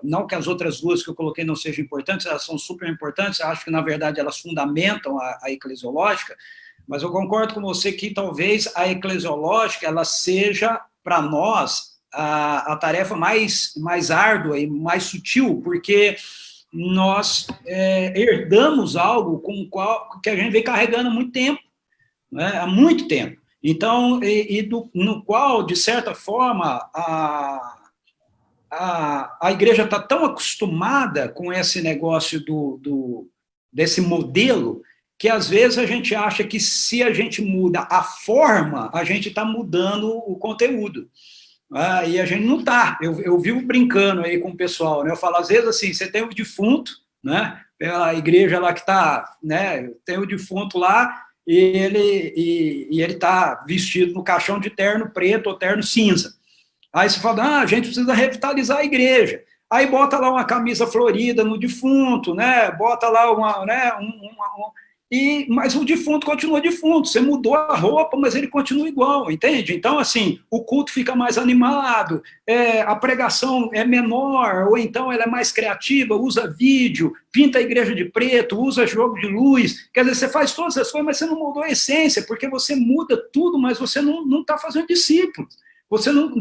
não que as outras duas que eu coloquei não sejam importantes, elas são super importantes, acho que, na verdade, elas fundamentam a eclesiológica, mas eu concordo com você que talvez a eclesiológica, ela seja, para nós, a tarefa mais árdua e mais sutil, porque nós herdamos algo que a gente vem carregando há muito tempo, né? Há muito tempo. Então, no qual, de certa forma, a igreja está tão acostumada com esse negócio desse modelo, que às vezes a gente acha que se a gente muda a forma, a gente está mudando o conteúdo. E a gente não está. Eu vivo brincando aí com o pessoal, né? Eu falo, às vezes, assim, você tem o defunto, né? Pela igreja lá que está, né? Tem o defunto lá, e ele está vestido no caixão de terno preto ou terno cinza. Aí você fala, a gente precisa revitalizar a igreja. Aí bota lá uma camisa florida no defunto, né? Bota lá mas o defunto continua defunto, você mudou a roupa, mas ele continua igual, entende? Então, assim, o culto fica mais animado, a pregação é menor, ou então ela é mais criativa, usa vídeo, pinta a igreja de preto, usa jogo de luz, quer dizer, você faz todas essas coisas, mas você não mudou a essência, porque você muda tudo, mas você não está fazendo discípulos,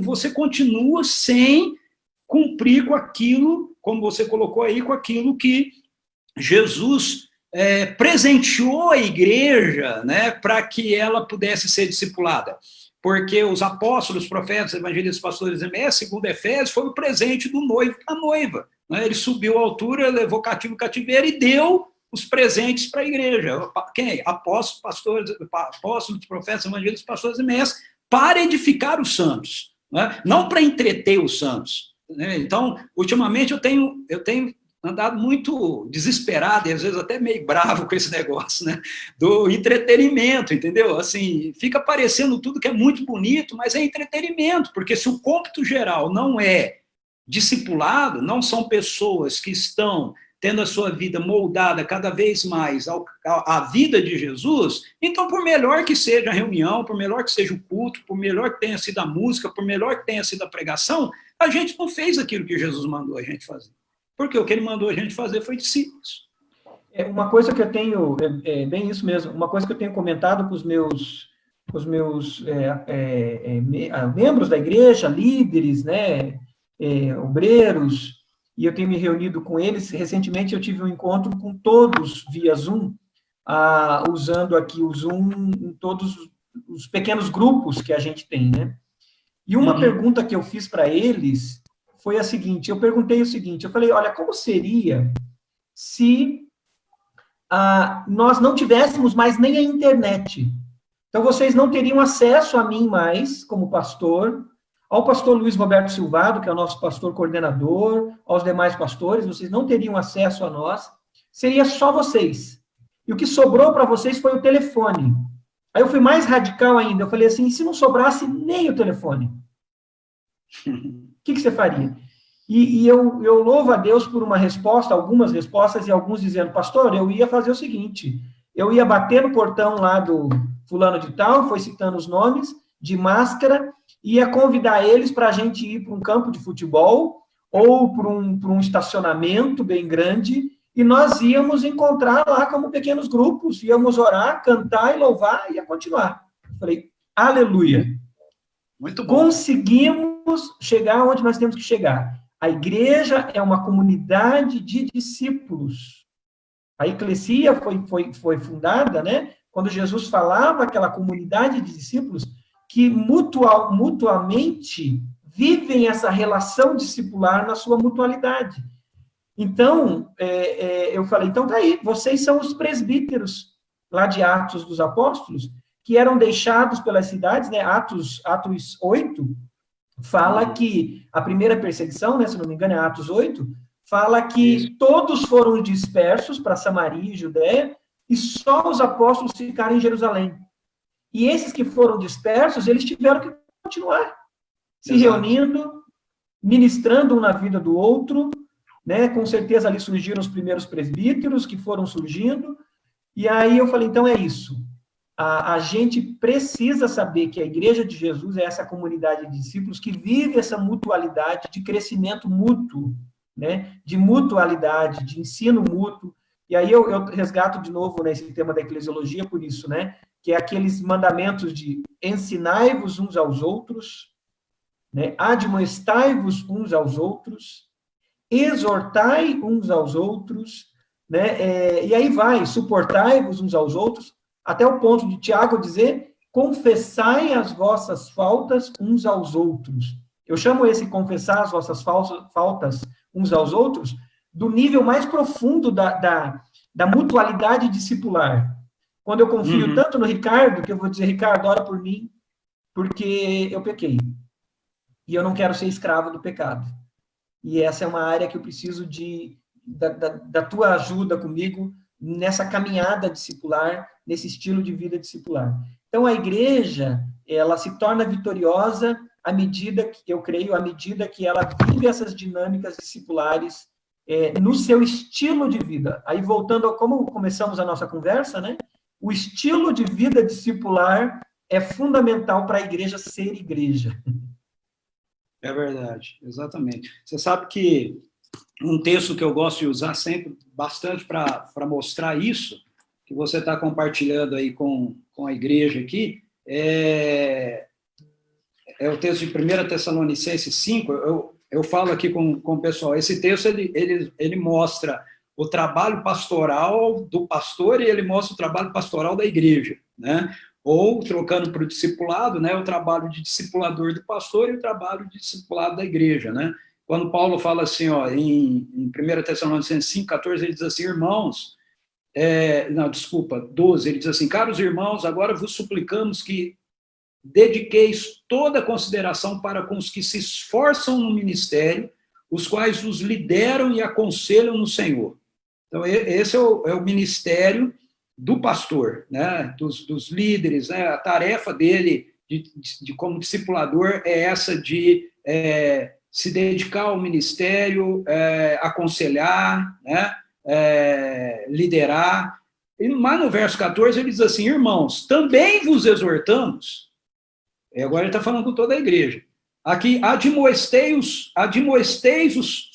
você continua sem cumprir com aquilo, como você colocou aí, com aquilo que Jesus presenteou a igreja, né, para que ela pudesse ser discipulada. porque os apóstolos, profetas, evangelistas, pastores e mestres, segundo Efésios, foi o presente do noivo para a noiva. Né? Ele subiu à altura, levou cativo o cativeiro e deu os presentes para a igreja. Quem? Apóstolos, profetas, evangelistas, pastores e mestres, para edificar os santos, né? Não para entreter os santos. Né? Então, ultimamente, eu tenho andado muito desesperado e às vezes até meio bravo com esse negócio, né, do entretenimento, entendeu? Assim, fica parecendo tudo que é muito bonito, mas é entretenimento, porque se o cômputo geral não é discipulado, não são pessoas que estão tendo a sua vida moldada cada vez mais à vida de Jesus, então, por melhor que seja a reunião, por melhor que seja o culto, por melhor que tenha sido a música, por melhor que tenha sido a pregação, a gente não fez aquilo que Jesus mandou a gente fazer. Porque o que ele mandou a gente fazer foi discípulos. Uma coisa que eu tenho, bem isso mesmo, uma coisa que eu tenho comentado com os meus membros da igreja, líderes, né, obreiros, e eu tenho me reunido com eles. Recentemente eu tive um encontro com todos via Zoom, usando aqui o Zoom em todos os pequenos grupos que a gente tem, né? E uma pergunta que eu fiz para eles foi a seguinte, eu perguntei o seguinte, eu falei, olha, como seria se nós não tivéssemos mais nem a internet? Então, vocês não teriam acesso a mim mais, como pastor, ao pastor Luiz Roberto Silvado, que é o nosso pastor coordenador, aos demais pastores, vocês não teriam acesso a nós, seria só vocês. E o que sobrou para vocês foi o telefone. Aí eu fui mais radical ainda, eu falei assim, e se não sobrasse nem o telefone? O que você faria? E eu louvo a Deus por uma resposta, algumas respostas, e alguns dizendo, pastor, eu ia fazer o seguinte, eu ia bater no portão lá do fulano de tal, foi citando os nomes, de máscara, ia convidar eles para a gente ir para um campo de futebol, ou para um estacionamento bem grande, e nós íamos encontrar lá como pequenos grupos, íamos orar, cantar e louvar, e ia continuar. Eu falei, aleluia. Muito bom. Conseguimos chegar onde nós temos que chegar. A igreja é uma comunidade de discípulos. A eclesia foi fundada, né, quando Jesus falava aquela comunidade de discípulos que mutuamente vivem essa relação discipular na sua mutualidade. Então, eu falei, então tá aí, vocês são os presbíteros lá de Atos dos Apóstolos, que eram deixados pelas cidades, né, Atos 8, fala que a primeira perseguição, né, se não me engano, é Atos 8, fala que todos foram dispersos para Samaria e Judéia, e só os apóstolos ficaram em Jerusalém. E esses que foram dispersos, eles tiveram que continuar se reunindo, ministrando um na vida do outro, né? Com certeza ali surgiram os primeiros presbíteros que foram surgindo, e aí eu falei, então é isso. A gente precisa saber que a Igreja de Jesus é essa comunidade de discípulos que vive essa mutualidade de crescimento mútuo, né? De mutualidade, de ensino mútuo. E aí eu resgato de novo nesse tema da eclesiologia por isso, né? Que é aqueles mandamentos de ensinai-vos uns aos outros, né? Admoestai-vos uns aos outros, exortai uns aos outros, né? E aí vai, suportai-vos uns aos outros, até o ponto de Tiago dizer, confessai as vossas faltas uns aos outros. Eu chamo esse confessar as vossas faltas uns aos outros do nível mais profundo da mutualidade discipular. Quando eu confio tanto no Ricardo, que eu vou dizer, Ricardo, ora por mim, porque eu pequei. E eu não quero ser escravo do pecado. E essa é uma área que eu preciso da tua ajuda comigo nessa caminhada discipular, nesse estilo de vida discipular. Então, a igreja, ela se torna vitoriosa à medida que, eu creio, à medida que ela vive essas dinâmicas discipulares no seu estilo de vida. Aí, voltando a como começamos a nossa conversa, né? O estilo de vida discipular é fundamental para a igreja ser igreja. É verdade, exatamente. Você sabe que um texto que eu gosto de usar sempre bastante para mostrar isso, que você está compartilhando aí com a igreja aqui, é o texto de 1 Tessalonicenses 5, eu falo aqui com o pessoal, esse texto ele mostra o trabalho pastoral do pastor e ele mostra o trabalho pastoral da igreja. né? Ou, trocando para o discipulado, né, o trabalho de discipulador do pastor e o trabalho de discipulado da igreja, né? Quando Paulo fala assim, ó, em 1 Tessalonicenses 5,14, ele diz assim, irmãos, 12, ele diz assim, caros irmãos, agora vos suplicamos que dediqueis toda a consideração para com os que se esforçam no ministério, os quais os lideram e aconselham no Senhor. Então, esse é o ministério do pastor, né, dos líderes, né, a tarefa dele como discipulador é essa de se dedicar ao ministério, aconselhar, né, liderar. Mas no verso 14 ele diz assim, irmãos, também vos exortamos, e agora ele está falando com toda a igreja, aqui, admoesteis os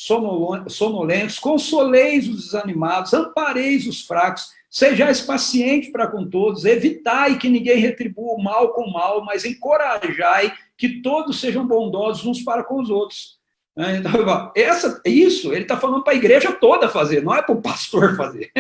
sonolentos, consoleis os desanimados, ampareis os fracos, sejais pacientes para com todos, evitai que ninguém retribua o mal com o mal, mas encorajai que todos sejam bondosos uns para com os outros. Então, isso ele está falando para a igreja toda fazer, não é para o pastor fazer.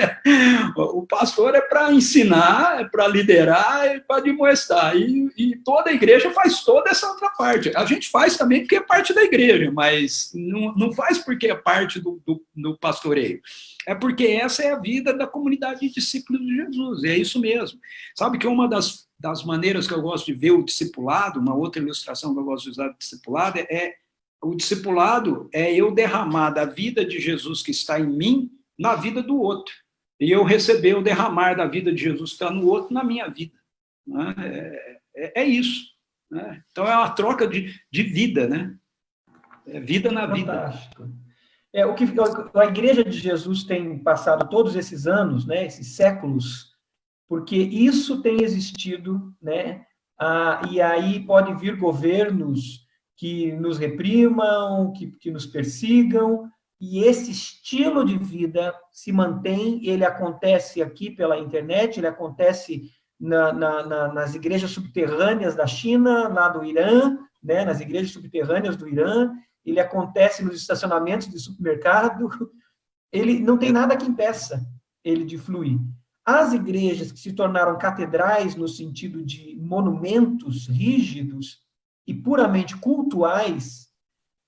O pastor é para ensinar, é para liderar, é para admoestar. E toda a igreja faz toda essa outra parte. A gente faz também porque é parte da igreja, mas não faz porque é parte do pastoreio. É porque essa é a vida da comunidade de discípulos de Jesus, é isso mesmo. Sabe que uma das maneiras que eu gosto de ver o discipulado, uma outra ilustração que eu gosto de usar do discipulado o discipulado é eu derramar da vida de Jesus que está em mim na vida do outro. E eu receber o derramar da vida de Jesus que está no outro na minha vida. É isso. Né? Então é uma troca de vida, né? É vida na Fantástico. vida. O que a Igreja de Jesus tem passado todos esses anos, né, esses séculos, porque isso tem existido, né? E aí pode vir governos que nos reprimam, que nos persigam, e esse estilo de vida se mantém, ele acontece aqui pela internet, ele acontece nas igrejas subterrâneas da China, lá do Irã, né, nas igrejas subterrâneas do Irã, ele acontece nos estacionamentos de supermercado, ele não tem nada que impeça ele de fluir. As igrejas que se tornaram catedrais no sentido de monumentos rígidos, e puramente cultuais,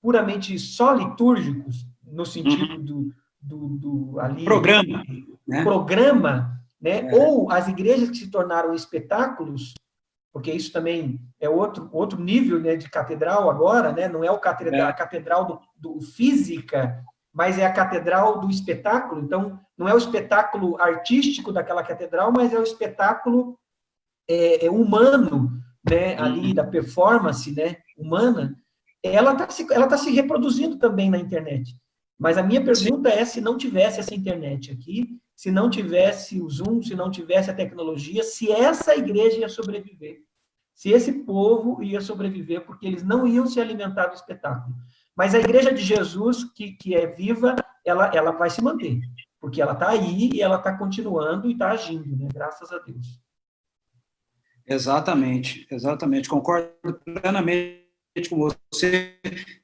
puramente só litúrgicos, no sentido do ali, programa, né? Programa, né? Ou as igrejas que se tornaram espetáculos, porque isso também é outro nível, né, de catedral agora, né? Não é a catedral do física, mas é a catedral do espetáculo. Então, não é o espetáculo artístico daquela catedral, mas é o espetáculo humano, né, ali da performance, né, humana, ela tá se reproduzindo também na internet. Mas a minha pergunta é, se não tivesse essa internet aqui, se não tivesse o Zoom, se não tivesse a tecnologia, se essa igreja ia sobreviver, se esse povo ia sobreviver, porque eles não iam se alimentar do espetáculo. Mas a igreja de Jesus, que é viva, ela vai se manter, porque ela está aí e ela está continuando e está agindo, né, graças a Deus. Exatamente, concordo plenamente com você.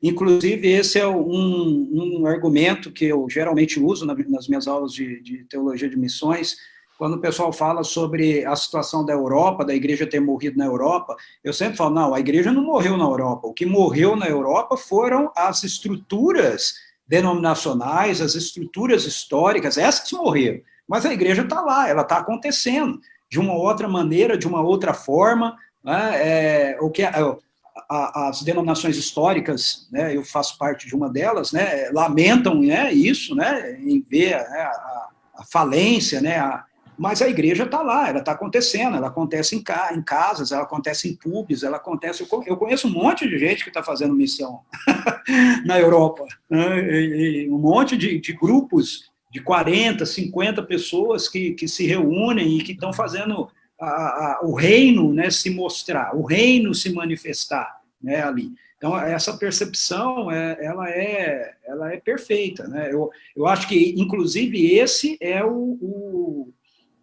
Inclusive, esse é um argumento que eu geralmente uso nas minhas aulas de teologia de missões, quando o pessoal fala sobre a situação da Europa, da igreja ter morrido na Europa, eu sempre falo, não, a igreja não morreu na Europa, o que morreu na Europa foram as estruturas denominacionais, as estruturas históricas, essas morreram, mas a igreja está lá, ela está acontecendo, de uma outra maneira, de uma outra forma, né, as denominações históricas, né, eu faço parte de uma delas, né, lamentam, né, isso, né, em ver a falência, né, mas a igreja está lá, ela está acontecendo, ela acontece em casas, ela acontece em pubs, ela acontece... Eu conheço um monte de gente que está fazendo missão na Europa, né, e um monte de grupos de 40, 50 pessoas que se reúnem e que estão fazendo o reino, né, se mostrar, o reino se manifestar, né, ali. Então, essa percepção, ela é perfeita, né? Eu acho que, inclusive, esse é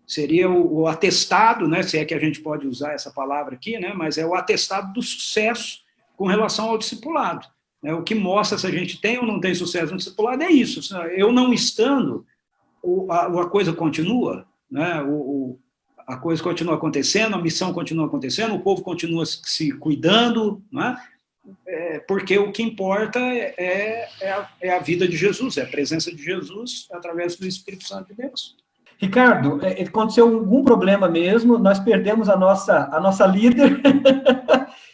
seria o atestado, né, se é que a gente pode usar essa palavra aqui, né, mas é o atestado do sucesso com relação ao discipulado. O que mostra se a gente tem ou não tem sucesso no discipulado é isso. Eu não estando, a coisa continua, né? a coisa continua acontecendo, a missão continua acontecendo, o povo continua se cuidando, não é? Porque o que importa é a vida de Jesus, é a presença de Jesus através do Espírito Santo de Deus. Ricardo, aconteceu algum problema mesmo, nós perdemos a nossa líder,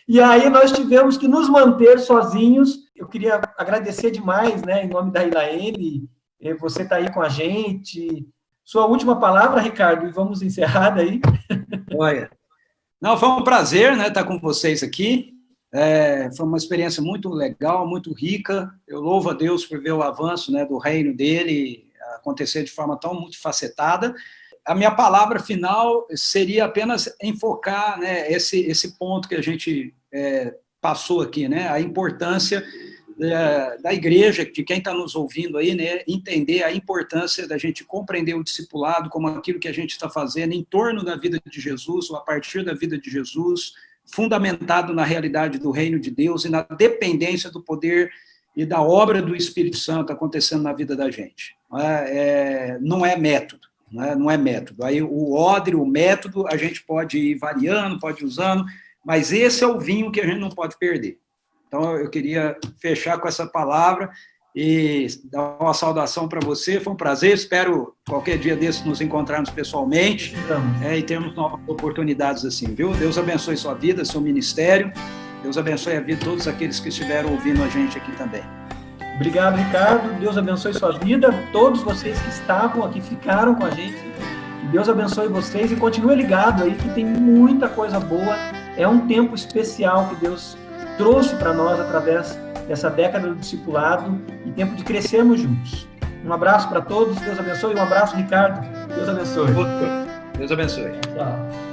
e aí nós tivemos que nos manter sozinhos. Eu queria agradecer demais, né, em nome da Ilaene, você está aí com a gente. Sua última palavra, Ricardo, e vamos encerrar daí. Olha, não, foi um prazer, né, estar com vocês aqui. Foi uma experiência muito legal, muito rica. Eu louvo a Deus por ver o avanço, né, do reino dele acontecer de forma tão multifacetada. A minha palavra final seria apenas enfocar, né, esse ponto que a gente passou aqui, né, a importância da igreja, de quem está nos ouvindo aí, né, entender a importância da gente compreender o discipulado como aquilo que a gente está fazendo em torno da vida de Jesus, ou a partir da vida de Jesus, fundamentado na realidade do reino de Deus e na dependência do poder e da obra do Espírito Santo acontecendo na vida da gente. Não é método, não é método. Aí o odre, o método, a gente pode ir variando, pode ir usando, mas esse é o vinho que a gente não pode perder. Então, eu queria fechar com essa palavra e dar uma saudação para você. Foi um prazer, espero qualquer dia desse nos encontrarmos pessoalmente e termos novas oportunidades assim, viu? Deus abençoe sua vida, seu ministério. Deus abençoe a vida de todos aqueles que estiveram ouvindo a gente aqui também. Obrigado, Ricardo. Deus abençoe sua vida. Todos vocês que estavam aqui, ficaram com a gente. Deus abençoe vocês e continue ligado aí que tem muita coisa boa. É um tempo especial que Deus trouxe para nós através dessa década do discipulado e tempo de crescermos juntos. Um abraço para todos. Deus abençoe. Um abraço, Ricardo. Deus abençoe. Deus abençoe. Tchau.